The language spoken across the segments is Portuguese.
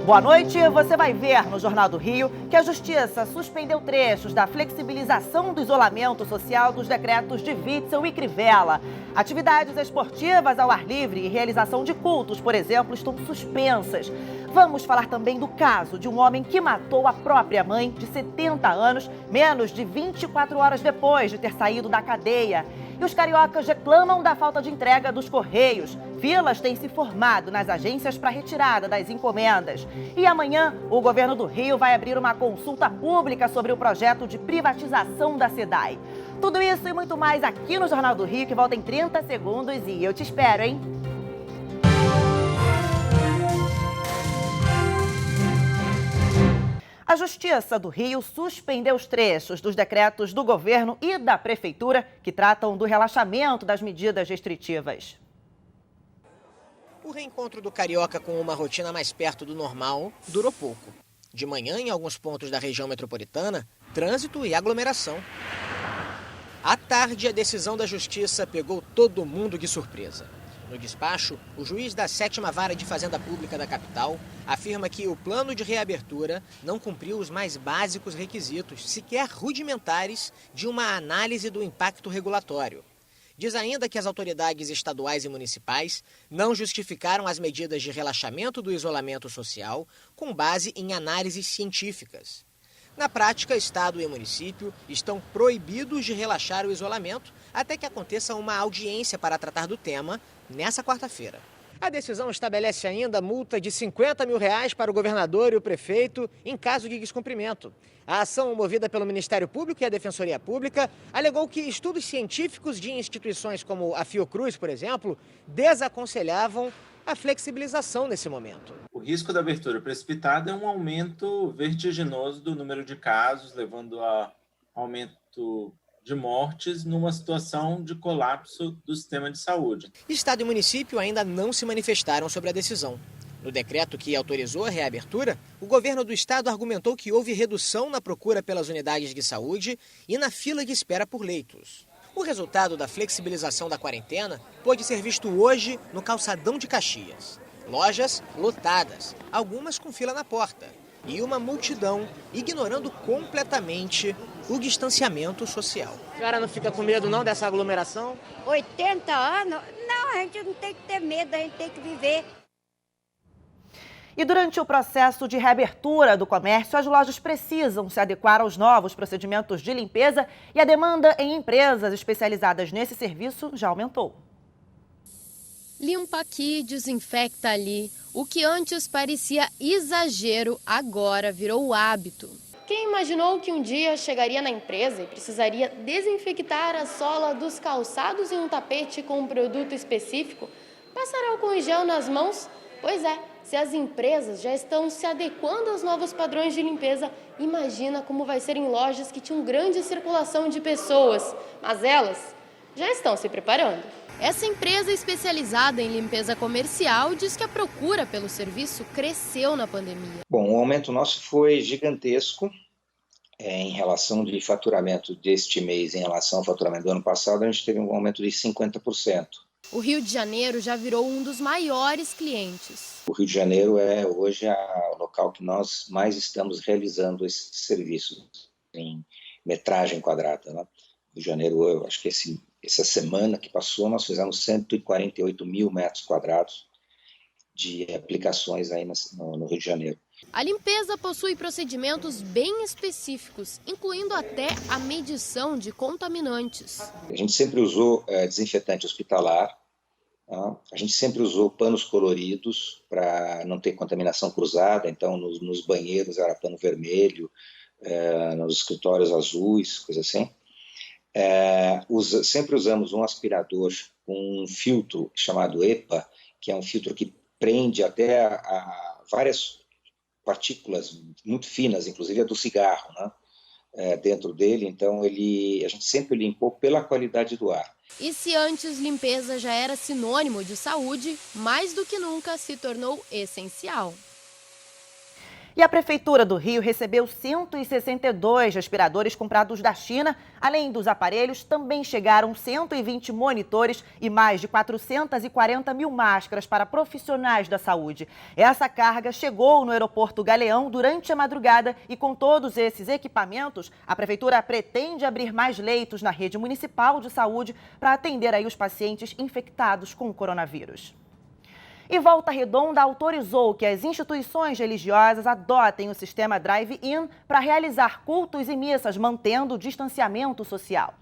Boa noite. Você vai ver no Jornal do Rio que a Justiça suspendeu trechos da flexibilização do isolamento social dos decretos de Witzel e Crivella. Atividades esportivas ao ar livre e realização de cultos, por exemplo, estão suspensas. Vamos falar também do caso de um homem que matou a própria mãe, de 70 anos, menos de 24 horas depois de ter saído da cadeia. E os cariocas reclamam da falta de entrega dos Correios. Filas têm se formado nas agências para retirada das encomendas. E amanhã, o governo do Rio vai abrir uma consulta pública sobre o projeto de privatização da SEDAI. Tudo isso e muito mais aqui no Jornal do Rio, que volta em 30 segundos e eu te espero, hein? A Justiça do Rio suspendeu os trechos dos decretos do governo e da prefeitura que tratam do relaxamento das medidas restritivas. O reencontro do carioca com uma rotina mais perto do normal durou pouco. De manhã, em alguns pontos da região metropolitana, trânsito e aglomeração. À tarde, a decisão da Justiça pegou todo mundo de surpresa. No despacho, o juiz da 7ª Vara de Fazenda Pública da capital afirma que o plano de reabertura não cumpriu os mais básicos requisitos, sequer rudimentares, de uma análise do impacto regulatório. Diz ainda que as autoridades estaduais e municipais não justificaram as medidas de relaxamento do isolamento social com base em análises científicas. Na prática, Estado e município estão proibidos de relaxar o isolamento até que aconteça uma audiência para tratar do tema nessa quarta-feira. A decisão estabelece ainda multa de R$50 mil para o governador e o prefeito em caso de descumprimento. A ação, movida pelo Ministério Público e a Defensoria Pública, alegou que estudos científicos de instituições como a Fiocruz, por exemplo, desaconselhavam a flexibilização nesse momento. O risco da abertura precipitada é um aumento vertiginoso do número de casos, levando a aumento de mortes numa situação de colapso do sistema de saúde. Estado e município ainda não se manifestaram sobre a decisão. No decreto que autorizou a reabertura, o governo do estado argumentou que houve redução na procura pelas unidades de saúde e na fila de espera por leitos. O resultado da flexibilização da quarentena pôde ser visto hoje no calçadão de Caxias. Lojas lotadas, algumas com fila na porta, e uma multidão ignorando completamente o distanciamento social. A senhora não fica com medo não dessa aglomeração? 80 anos? Não, a gente não tem que ter medo, a gente tem que viver. E durante o processo de reabertura do comércio, as lojas precisam se adequar aos novos procedimentos de limpeza e a demanda em empresas especializadas nesse serviço já aumentou. Limpa aqui, desinfecta ali. O que antes parecia exagero, agora virou hábito. Quem imaginou que um dia chegaria na empresa e precisaria desinfectar a sola dos calçados em um tapete com um produto específico? Passar álcool em gel nas mãos? Pois é, se as empresas já estão se adequando aos novos padrões de limpeza, imagina como vai ser em lojas que tinham grande circulação de pessoas. Mas elas já estão se preparando. Essa empresa especializada em limpeza comercial diz que a procura pelo serviço cresceu na pandemia. Bom, o aumento nosso foi gigantesco em relação de faturamento deste mês em relação ao faturamento do ano passado, a gente teve um aumento de 50%. O Rio de Janeiro já virou um dos maiores clientes. O Rio de Janeiro é hoje o local que nós mais estamos realizando esse serviço em metragem quadrada. Né? Rio de Janeiro, eu acho que essa semana que passou, nós fizemos 148 mil metros quadrados de aplicações aí no Rio de Janeiro. A limpeza possui procedimentos bem específicos, incluindo até a medição de contaminantes. A gente sempre usou desinfetante hospitalar, tá? A gente sempre usou panos coloridos para não ter contaminação cruzada, então nos banheiros era pano vermelho, nos escritórios azuis, coisa assim. Sempre usamos um aspirador com um filtro chamado EPA, que é um filtro que prende até a várias partículas muito finas, inclusive a do cigarro, né? Dentro dele. Então a gente sempre limpou pela qualidade do ar. E se antes limpeza já era sinônimo de saúde, mais do que nunca se tornou essencial. E a Prefeitura do Rio recebeu 162 respiradores comprados da China. Além dos aparelhos, também chegaram 120 monitores e mais de 440 mil máscaras para profissionais da saúde. Essa carga chegou no aeroporto Galeão durante a madrugada e com todos esses equipamentos, a Prefeitura pretende abrir mais leitos na rede municipal de saúde para atender aí os pacientes infectados com o coronavírus. E Volta Redonda autorizou que as instituições religiosas adotem o sistema drive-in para realizar cultos e missas, mantendo o distanciamento social.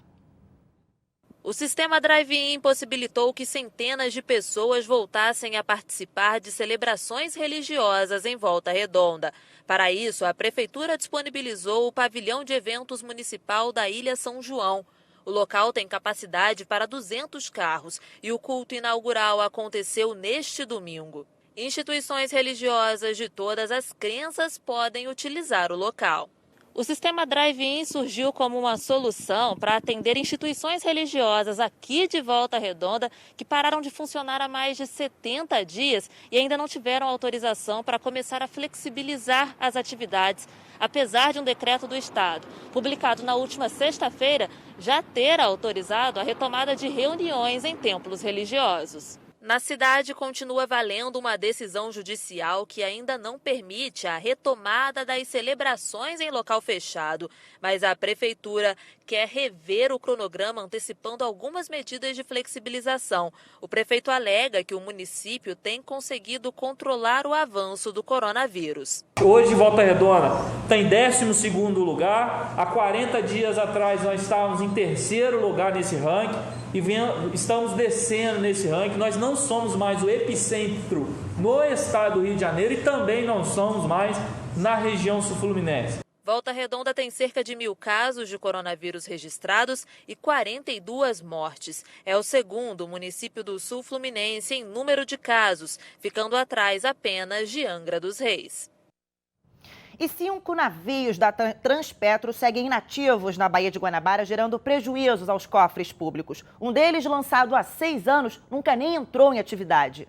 O sistema drive-in possibilitou que centenas de pessoas voltassem a participar de celebrações religiosas em Volta Redonda. Para isso, a Prefeitura disponibilizou o pavilhão de eventos municipal da Ilha São João. O local tem capacidade para 200 carros e o culto inaugural aconteceu neste domingo. Instituições religiosas de todas as crenças podem utilizar o local. O sistema drive-in surgiu como uma solução para atender instituições religiosas aqui de Volta Redonda que pararam de funcionar há mais de 70 dias e ainda não tiveram autorização para começar a flexibilizar as atividades, apesar de um decreto do Estado, publicado na última sexta-feira, já ter autorizado a retomada de reuniões em templos religiosos. Na cidade, continua valendo uma decisão judicial que ainda não permite a retomada das celebrações em local fechado, mas a Prefeitura quer rever o cronograma antecipando algumas medidas de flexibilização. O prefeito alega que o município tem conseguido controlar o avanço do coronavírus. Hoje, Volta Redonda está em 12º lugar. Há 40 dias atrás, nós estávamos em 3º lugar nesse ranking e estamos descendo nesse ranking. Nós não somos mais o epicentro no estado do Rio de Janeiro e também não somos mais na região sul-fluminense. Volta Redonda tem cerca de 1.000 casos de coronavírus registrados e 42 mortes. É o segundo município do sul fluminense em número de casos, ficando atrás apenas de Angra dos Reis. E 5 navios da Transpetro seguem inativos na Baía de Guanabara, gerando prejuízos aos cofres públicos. Um deles, lançado há 6 anos, nunca nem entrou em atividade.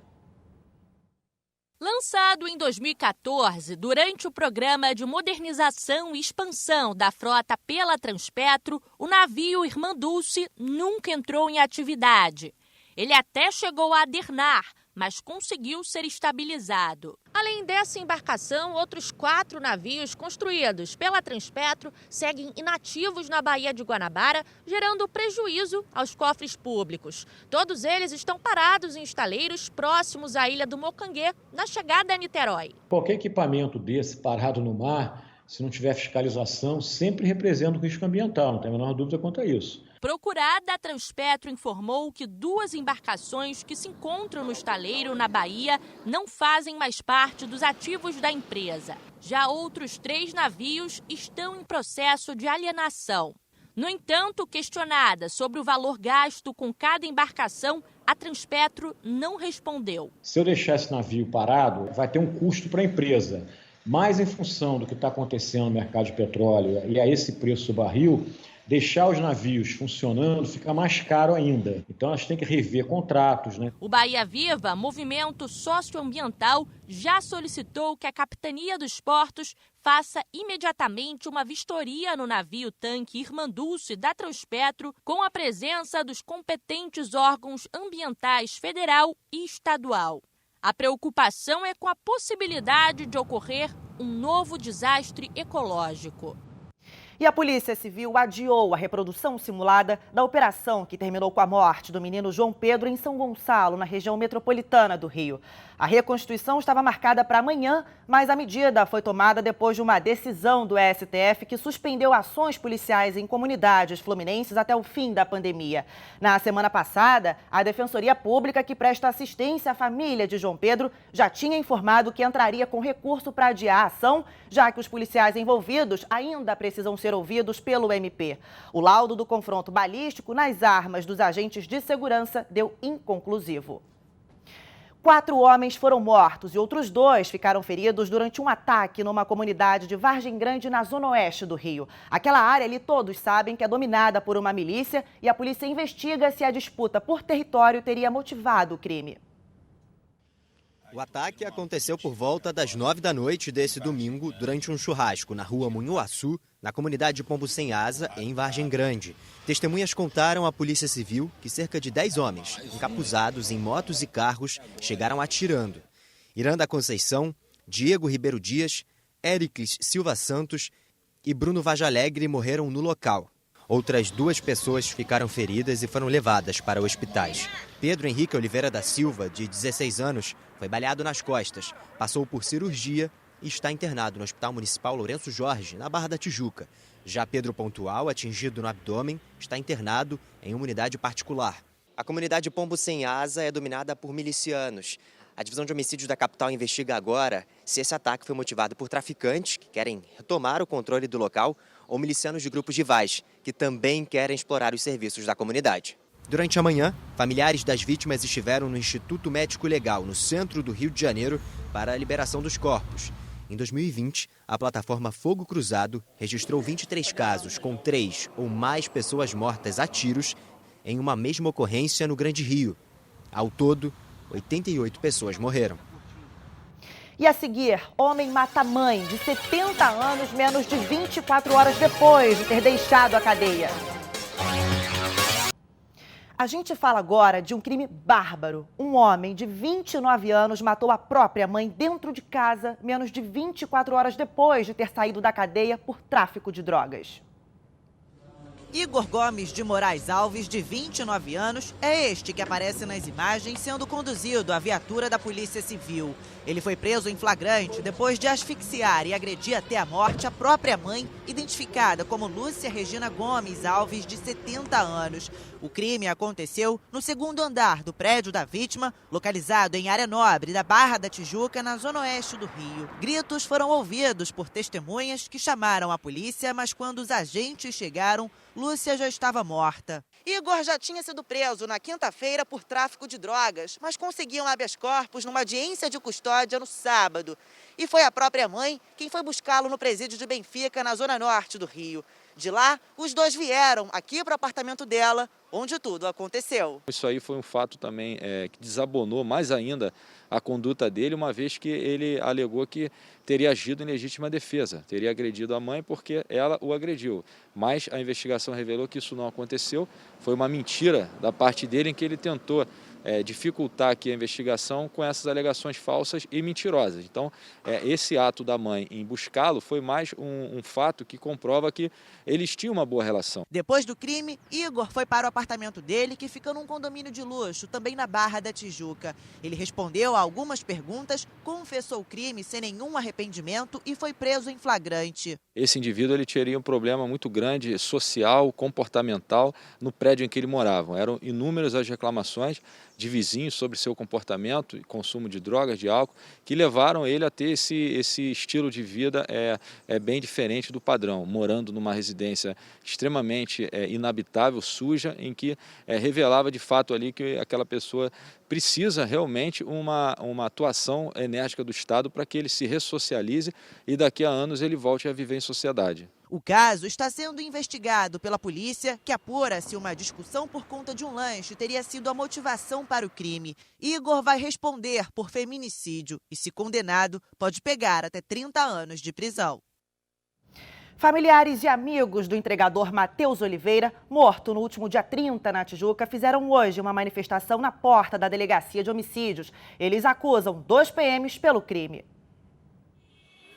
Lançado em 2014, durante o programa de modernização e expansão da frota pela Transpetro, o navio Irmã Dulce nunca entrou em atividade. Ele até chegou a adernar, mas conseguiu ser estabilizado. Além dessa embarcação, outros 4 navios construídos pela Transpetro seguem inativos na Baía de Guanabara, gerando prejuízo aos cofres públicos. Todos eles estão parados em estaleiros próximos à ilha do Mocanguê, na chegada a Niterói. Qualquer equipamento desse parado no mar, se não tiver fiscalização, sempre representa um risco ambiental, não tem a menor dúvida quanto a isso. Procurada, a Transpetro informou que 2 embarcações que se encontram no estaleiro na Bahia não fazem mais parte dos ativos da empresa. Já outros 3 navios estão em processo de alienação. No entanto, questionada sobre o valor gasto com cada embarcação, a Transpetro não respondeu. Se eu deixar esse navio parado, vai ter um custo para a empresa. Mas em função do que está acontecendo no mercado de petróleo e a esse preço do barril, deixar os navios funcionando fica mais caro ainda. Então, a gente tem que rever contratos, né? O Bahia Viva, movimento socioambiental, já solicitou que a Capitania dos Portos faça imediatamente uma vistoria no navio-tanque Irmã Dulce da Transpetro, com a presença dos competentes órgãos ambientais federal e estadual. A preocupação é com a possibilidade de ocorrer um novo desastre ecológico. E a Polícia Civil adiou a reprodução simulada da operação que terminou com a morte do menino João Pedro em São Gonçalo, na região metropolitana do Rio. A reconstituição estava marcada para amanhã, mas a medida foi tomada depois de uma decisão do STF que suspendeu ações policiais em comunidades fluminenses até o fim da pandemia. Na semana passada, a Defensoria Pública, que presta assistência à família de João Pedro, já tinha informado que entraria com recurso para adiar a ação, já que os policiais envolvidos ainda precisam ser ouvidos pelo MP. O laudo do confronto balístico nas armas dos agentes de segurança deu inconclusivo. 4 homens foram mortos e outros 2 ficaram feridos durante um ataque numa comunidade de Vargem Grande, na zona oeste do Rio. Aquela área ali todos sabem que é dominada por uma milícia e a polícia investiga se a disputa por território teria motivado o crime. O ataque aconteceu por volta das 9 da noite desse domingo, durante um churrasco na rua Munhuaçu, na comunidade Pombo Sem Asa, em Vargem Grande. Testemunhas contaram à Polícia Civil que cerca de 10 homens, encapuzados em motos e carros, chegaram atirando. Iranda Conceição, Diego Ribeiro Dias, Éricles Silva Santos e Bruno Vajalegre morreram no local. Outras 2 pessoas ficaram feridas e foram levadas para hospitais. Pedro Henrique Oliveira da Silva, de 16 anos, foi baleado nas costas, passou por cirurgia e está internado no Hospital Municipal Lourenço Jorge, na Barra da Tijuca. Já Pedro Pontual, atingido no abdômen, está internado em uma unidade particular. A comunidade Pombo Sem Asa é dominada por milicianos. A Divisão de Homicídios da capital investiga agora se esse ataque foi motivado por traficantes que querem retomar o controle do local ou milicianos de grupos rivais, que também querem explorar os serviços da comunidade. Durante a manhã, familiares das vítimas estiveram no Instituto Médico Legal, no centro do Rio de Janeiro, para a liberação dos corpos. Em 2020, a plataforma Fogo Cruzado registrou 23 casos com 3 ou mais pessoas mortas a tiros em uma mesma ocorrência no Grande Rio. Ao todo, 88 pessoas morreram. E a seguir, homem mata mãe de 70 anos menos de 24 horas depois de ter deixado a cadeia. A gente fala agora de um crime bárbaro. Um homem de 29 anos matou a própria mãe dentro de casa menos de 24 horas depois de ter saído da cadeia por tráfico de drogas. Igor Gomes de Moraes Alves, de 29 anos, é este que aparece nas imagens sendo conduzido à viatura da Polícia Civil. Ele foi preso em flagrante depois de asfixiar e agredir até a morte a própria mãe, identificada como Lúcia Regina Gomes Alves, de 70 anos. O crime aconteceu no segundo andar do prédio da vítima, localizado em área nobre da Barra da Tijuca, na zona oeste do Rio. Gritos foram ouvidos por testemunhas que chamaram a polícia, mas quando os agentes chegaram, Lúcia já estava morta. Igor já tinha sido preso na quinta-feira por tráfico de drogas, mas conseguiam habeas corpus numa audiência de custódia no sábado. E foi a própria mãe quem foi buscá-lo no presídio de Benfica, na zona norte do Rio. De lá, os dois vieram aqui para o apartamento dela, onde tudo aconteceu. Isso aí foi um fato também que desabonou mais ainda a conduta dele, uma vez que ele alegou que teria agido em legítima defesa, teria agredido a mãe porque ela o agrediu. Mas a investigação revelou que isso não aconteceu, foi uma mentira da parte dele em que ele tentou dificultar aqui a investigação com essas alegações falsas e mentirosas. Então, esse ato da mãe em buscá-lo foi mais um fato que comprova que eles tinham uma boa relação. Depois do crime, Igor foi para o apartamento dele, que fica num condomínio de luxo, também na Barra da Tijuca. Ele respondeu a algumas perguntas, confessou o crime sem nenhum arrependimento e foi preso em flagrante. Esse indivíduo ele teria um problema muito grande social, comportamental, no prédio em que ele morava. Eram inúmeras as reclamações de vizinhos sobre seu comportamento e consumo de drogas, de álcool, que levaram ele a ter esse estilo de vida bem diferente do padrão, morando numa residência extremamente inabitável, suja, em que revelava de fato ali que aquela pessoa precisa realmente uma atuação enérgica do Estado para que ele se ressocialize e daqui a anos ele volte a viver em sociedade. O caso está sendo investigado pela polícia, que apura se uma discussão por conta de um lanche teria sido a motivação para o crime. Igor vai responder por feminicídio e, se condenado, pode pegar até 30 anos de prisão. Familiares e amigos do entregador Matheus Oliveira, morto no último dia 30 na Tijuca, fizeram hoje uma manifestação na porta da Delegacia de Homicídios. Eles acusam 2 PMs pelo crime.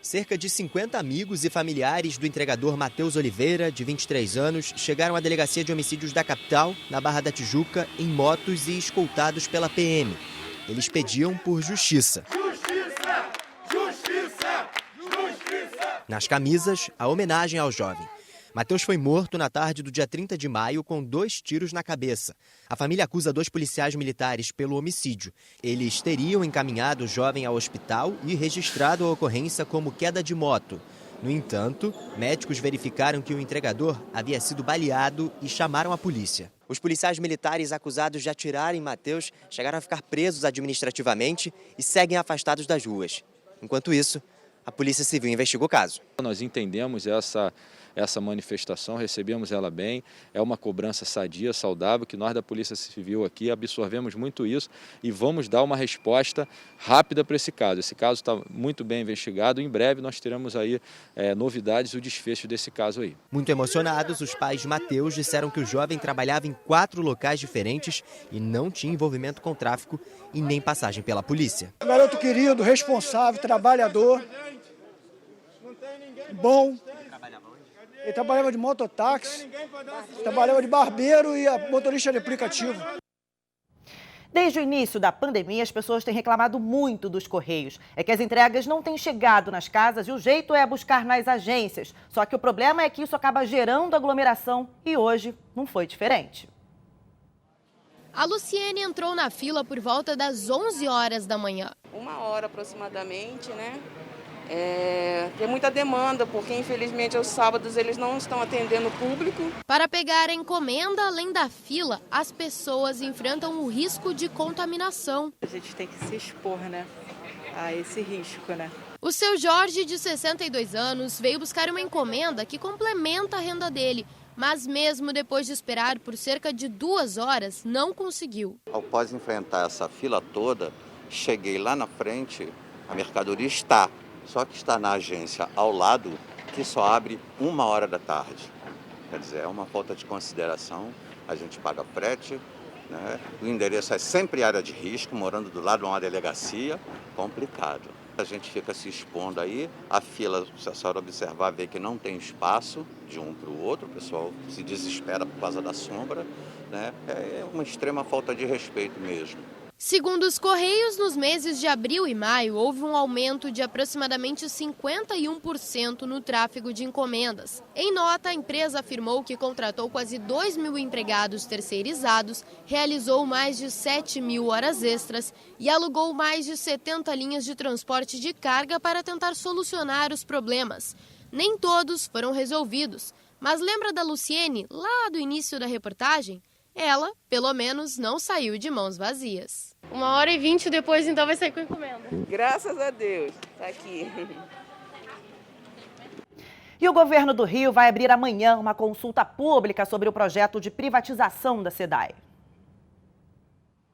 Cerca de 50 amigos e familiares do entregador Matheus Oliveira, de 23 anos, chegaram à Delegacia de Homicídios da capital, na Barra da Tijuca, em motos e escoltados pela PM. Eles pediam por justiça. Justiça! Justiça! Justiça! Nas camisas, a homenagem ao jovem. Matheus foi morto na tarde do dia 30 de maio com 2 tiros na cabeça. A família acusa 2 policiais militares pelo homicídio. Eles teriam encaminhado o jovem ao hospital e registrado a ocorrência como queda de moto. No entanto, médicos verificaram que o entregador havia sido baleado e chamaram a polícia. Os policiais militares acusados de atirar em Matheus chegaram a ficar presos administrativamente e seguem afastados das ruas. Enquanto isso, a Polícia Civil investiga o caso. Nós entendemos essa essa manifestação, recebemos ela bem, é uma cobrança sadia, saudável, que nós da Polícia Civil aqui absorvemos muito isso e vamos dar uma resposta rápida para esse caso. Esse caso está muito bem investigado, em breve nós teremos aí novidades e o desfecho desse caso aí. Muito emocionados, os pais de Matheus disseram que o jovem trabalhava em 4 locais diferentes e não tinha envolvimento com tráfico e nem passagem pela polícia. Garoto querido, responsável, trabalhador, bom. Ele trabalhava de mototáxi, trabalhava de barbeiro e motorista de aplicativo. Desde o início da pandemia, as pessoas têm reclamado muito dos Correios. É que as entregas não têm chegado nas casas e o jeito é buscar nas agências. Só que o problema é que isso acaba gerando aglomeração e hoje não foi diferente. A Luciene entrou na fila por volta das 11 horas da manhã. 1 hora aproximadamente, né? Tem muita demanda, porque infelizmente aos sábados eles não estão atendendo o público. Para pegar a encomenda, além da fila, as pessoas enfrentam o risco de contaminação. A gente tem que se expor, né, a esse risco, né? O seu Jorge, de 62 anos, veio buscar uma encomenda que complementa a renda dele. Mas mesmo depois de esperar por cerca de 2 horas, não conseguiu. Após enfrentar essa fila toda, cheguei lá na frente, a mercadoria está. Só que está na agência ao lado, que só abre 1 hora da tarde. Quer dizer, é uma falta de consideração. A gente paga frete, né? O endereço é sempre área de risco, morando do lado de uma delegacia, complicado. A gente fica se expondo aí, a fila, se a senhora observar, vê que não tem espaço de um para o outro, o pessoal se desespera por causa da sombra, né? É uma extrema falta de respeito mesmo. Segundo os Correios, nos meses de abril e maio, houve um aumento de aproximadamente 51% no tráfego de encomendas. Em nota, a empresa afirmou que contratou quase 2.000 empregados terceirizados, realizou mais de 7.000 horas extras e alugou mais de 70 linhas de transporte de carga para tentar solucionar os problemas. Nem todos foram resolvidos, mas lembra da Luciene, lá do início da reportagem? Ela, pelo menos, não saiu de mãos vazias. 1h20 depois, então, vai sair com a encomenda. Graças a Deus, está aqui. E o governo do Rio vai abrir amanhã uma consulta pública sobre o projeto de privatização da SEDAI.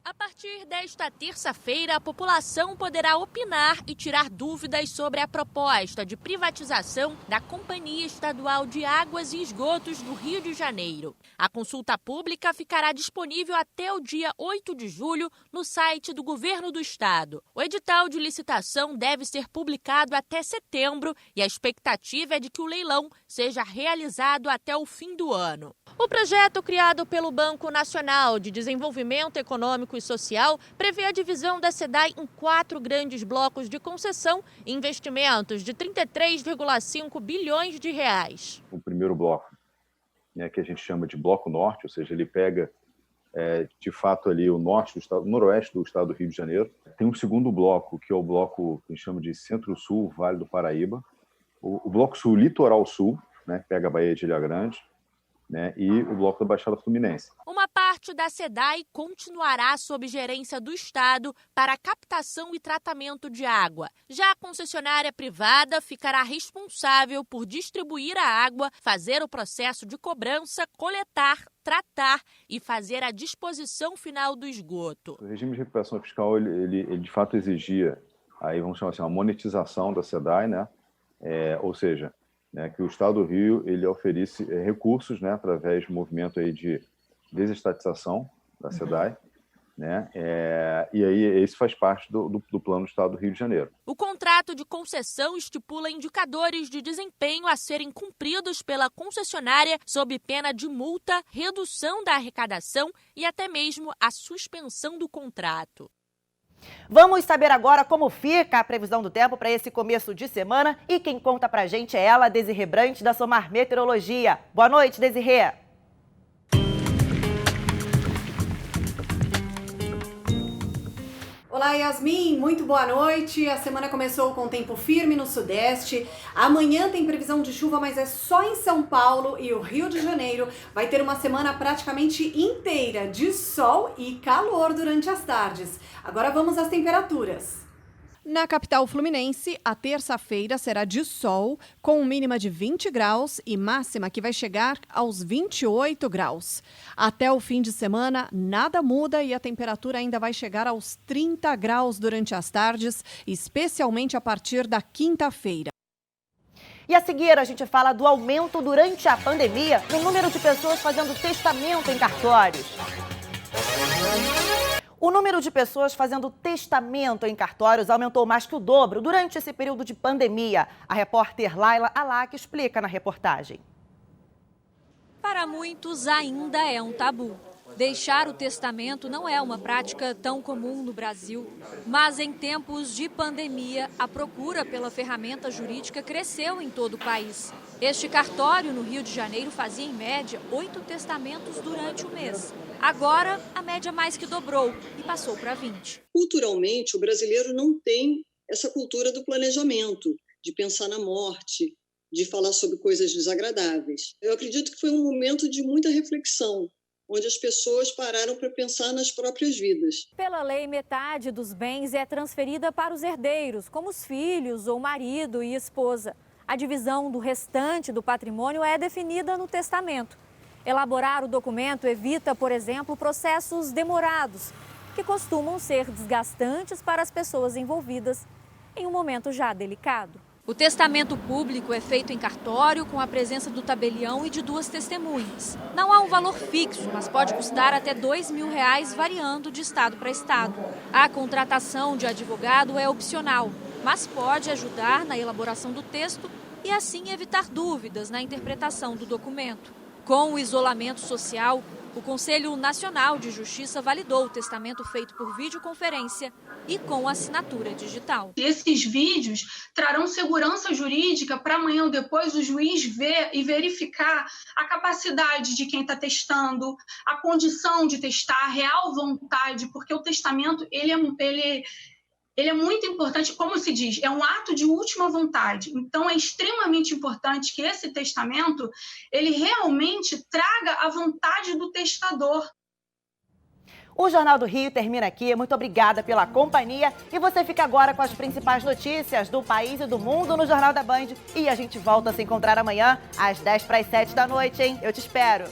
A partir desta terça-feira, a população poderá opinar e tirar dúvidas sobre a proposta de privatização da Companhia Estadual de Águas e Esgotos do Rio de Janeiro. A consulta pública ficará disponível até o dia 8 de julho no site do Governo do Estado. O edital de licitação deve ser publicado até setembro e a expectativa é de que o leilão seja realizado até o fim do ano. O projeto, criado pelo Banco Nacional de Desenvolvimento Econômico e Social, prevê a divisão da SEDAI em 4 grandes blocos de concessão e investimentos de 33,5 bilhões de reais. O primeiro bloco, né, que a gente chama de Bloco Norte, ou seja, ele pega de fato ali o norte do estado, o noroeste do estado do Rio de Janeiro. Tem um segundo bloco, que é o bloco que a gente chama de Centro-Sul, Vale do Paraíba. O bloco Sul, Litoral Sul, né, pega a Baía de Ilha Grande. Né, e o bloco da Baixada Fluminense. Uma parte da SEDAI continuará sob gerência do Estado para captação e tratamento de água. Já a concessionária privada ficará responsável por distribuir a água, fazer o processo de cobrança, coletar, tratar e fazer a disposição final do esgoto. O regime de recuperação fiscal, ele de fato exigia, aí vamos chamar assim, uma monetização da SEDAI, né? Ou seja, né, que o Estado do Rio ele oferece recursos, né, através do movimento aí de desestatização da SEDAI, né, e aí esse faz parte do plano do Estado do Rio de Janeiro. O contrato de concessão estipula indicadores de desempenho a serem cumpridos pela concessionária sob pena de multa, redução da arrecadação e até mesmo a suspensão do contrato. Vamos saber agora como fica a previsão do tempo para esse começo de semana e quem conta pra gente é ela, Desirê Brant, da Somar Meteorologia. Boa noite, Desirê. Olá, Yasmin, muito boa noite. A semana começou com tempo firme no sudeste. Amanhã tem previsão de chuva, mas é só em São Paulo, e o Rio de Janeiro vai ter uma semana praticamente inteira de sol e calor durante as tardes. Agora vamos às temperaturas. Na capital fluminense, a terça-feira será de sol, com mínima de 20 graus e máxima que vai chegar aos 28 graus. Até o fim de semana, nada muda e a temperatura ainda vai chegar aos 30 graus durante as tardes, especialmente a partir da quinta-feira. E a seguir, a gente fala do aumento durante a pandemia no número de pessoas fazendo testamento em cartórios. O número de pessoas fazendo testamento em cartórios aumentou mais que o dobro durante esse período de pandemia. A repórter Laila Alac explica na reportagem. Para muitos ainda é um tabu. Deixar o testamento não é uma prática tão comum no Brasil, mas em tempos de pandemia, a procura pela ferramenta jurídica cresceu em todo o país. Este cartório no Rio de Janeiro fazia, em média, 8 testamentos durante o mês. Agora, a média mais que dobrou e passou para 20. Culturalmente, o brasileiro não tem essa cultura do planejamento, de pensar na morte, de falar sobre coisas desagradáveis. Eu acredito que foi um momento de muita reflexão, onde as pessoas pararam para pensar nas próprias vidas. Pela lei, metade dos bens é transferida para os herdeiros, como os filhos ou marido e esposa. A divisão do restante do patrimônio é definida no testamento. Elaborar o documento evita, por exemplo, processos demorados, que costumam ser desgastantes para as pessoas envolvidas em um momento já delicado. O testamento público é feito em cartório com a presença do tabelião e de 2 testemunhas. Não há um valor fixo, mas pode custar até R$2.000, variando de estado para estado. A contratação de advogado é opcional, mas pode ajudar na elaboração do texto e assim evitar dúvidas na interpretação do documento. Com o isolamento social, o Conselho Nacional de Justiça validou o testamento feito por videoconferência e com assinatura digital. Esses vídeos trarão segurança jurídica para amanhã ou depois o juiz ver e verificar a capacidade de quem está testando, a condição de testar, a real vontade, porque o testamento ele é muito importante, como se diz, é um ato de última vontade. Então, é extremamente importante que esse testamento, ele realmente traga a vontade do testador. O Jornal do Rio termina aqui. Muito obrigada pela companhia. E você fica agora com as principais notícias do país e do mundo no Jornal da Band. E a gente volta a se encontrar amanhã, às 6:50 da noite, hein? Eu te espero.